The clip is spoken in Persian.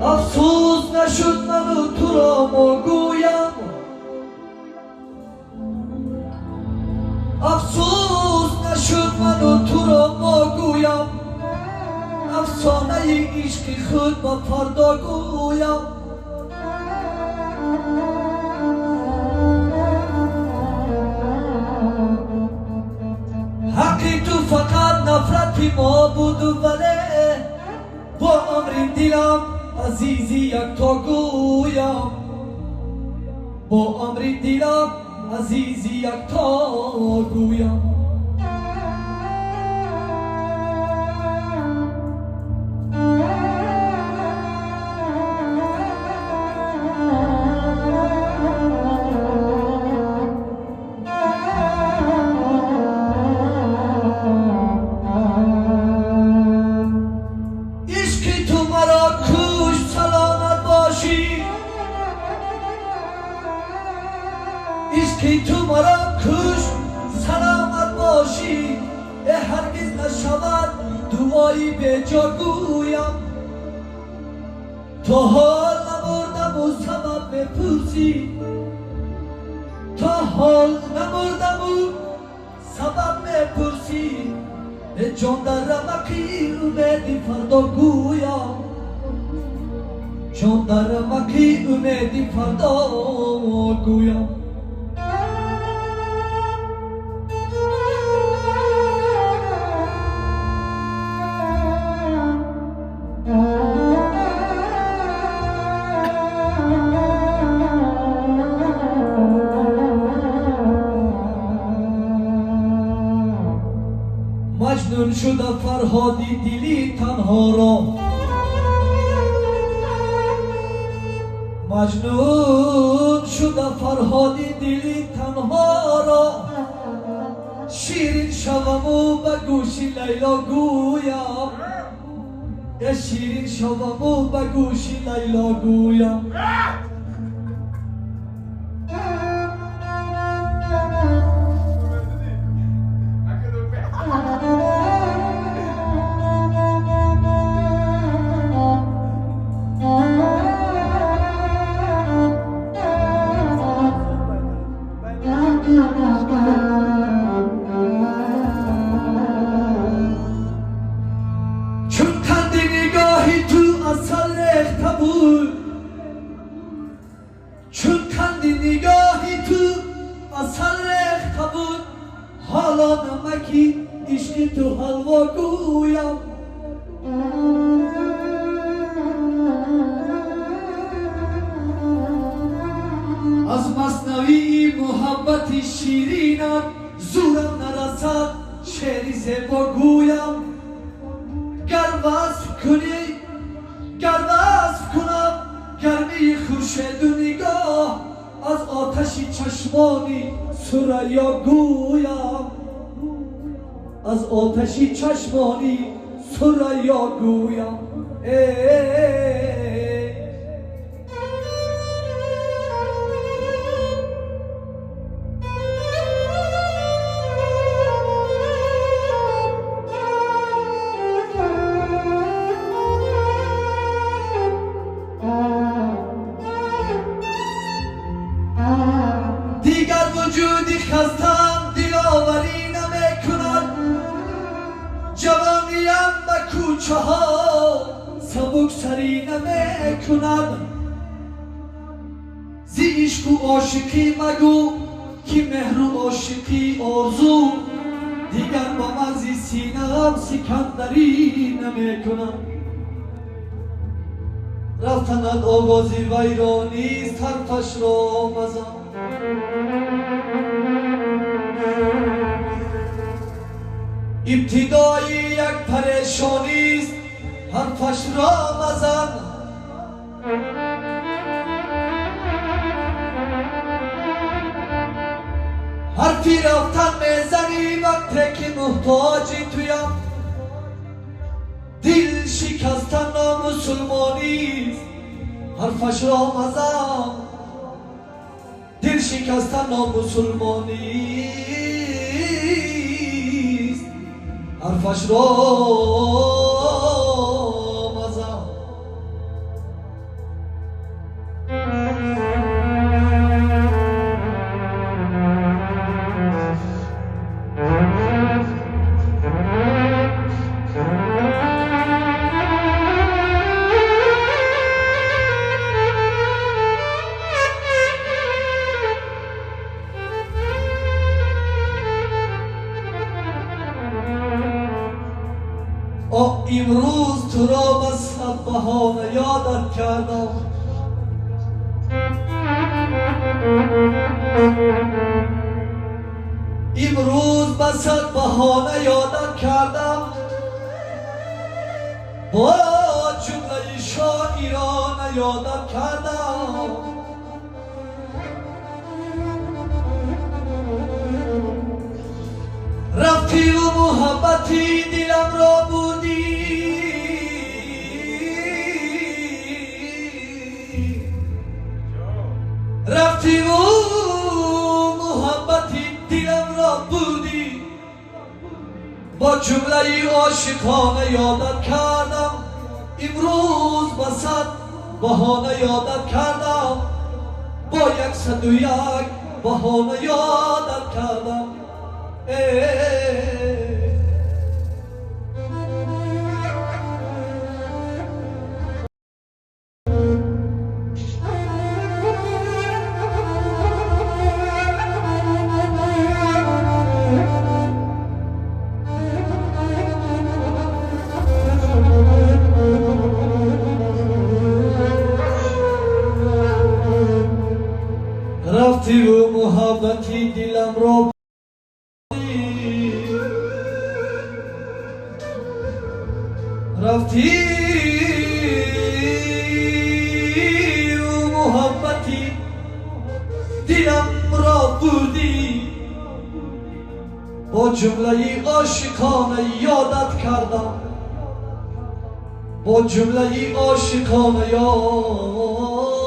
افسوس نشد من و تو را مگویم، افسوس نشد من و تو را مگویم، افسانه عشق خود با فردا گویم. حقی تو فقط نفرت ما بود ولی با امر دلم عزیزی یک تا گویم، با امر دلم عزیزی یک تا گویم. عشقی تو مرا کش سلامت باشی، هرگز نشود دعایی به جا گویم. تا حال نمردم و سبب بپرسی، تا حال نمردم و سبب بپرسی، جان در رمقی امیدی فردا گویم، جان در رمقی امیدی فردا گویم. مجنون شده فرهادی دلی تنها را، مجنون شده فرهادی دلی تنها را، شیرین شوم و به گوش لیلا گویم، شیرین شوم و به گوش لیلا گویم. چون کند نگاهی تو اصل ریخته بود، چون کند نگاهی تو اصل ریخته بود، حالا نمکی عشق تو حلوا گویم. از مثنوی محبت شیرینت زورم نرسد شعری زیبا گویم. گر وصف کنی، گر وصف کنم گرمی خورشید و نگاه، از آتشی چشمانی ثریا گویم، از آتشی چشمانی ثریا گویم. دیگر وجودی خستم دلاوری نمی کند، جوانیم به کوچه ها سبک سری نمی کند. زی عشق و عاشقی مگو که مهر و عاشقی آرزو، دیگر با من زی سینه‌ام سکندری نمی کند. رفتند آغازی ویرانیست حرفش را مزن، ابتدای یک پریشانیست حرفش را مزن. حرفی رفتن میزنی وقتی که محتاجی تویم، دل شکستن نامسلمانیست حرفش را مزن، دل شکستن نامسلمانیست حرفش را مزن. یادت کردم امروز به صد بهانه یادت کردم با جمله شاعرانه یادت کردم رفتی و محبتی دلم را بودی رفتی و محبتی دلم را بودی با جمله عاشقانه یادت کردم امروز به صد بهانه یادت کردم با 101 بهانه یادت کردم رفتی و محبتی دلم را رفتی و محبتی دلم را بودی با جمله عاشقانه یادت کردم با جمله عاشقانه یادت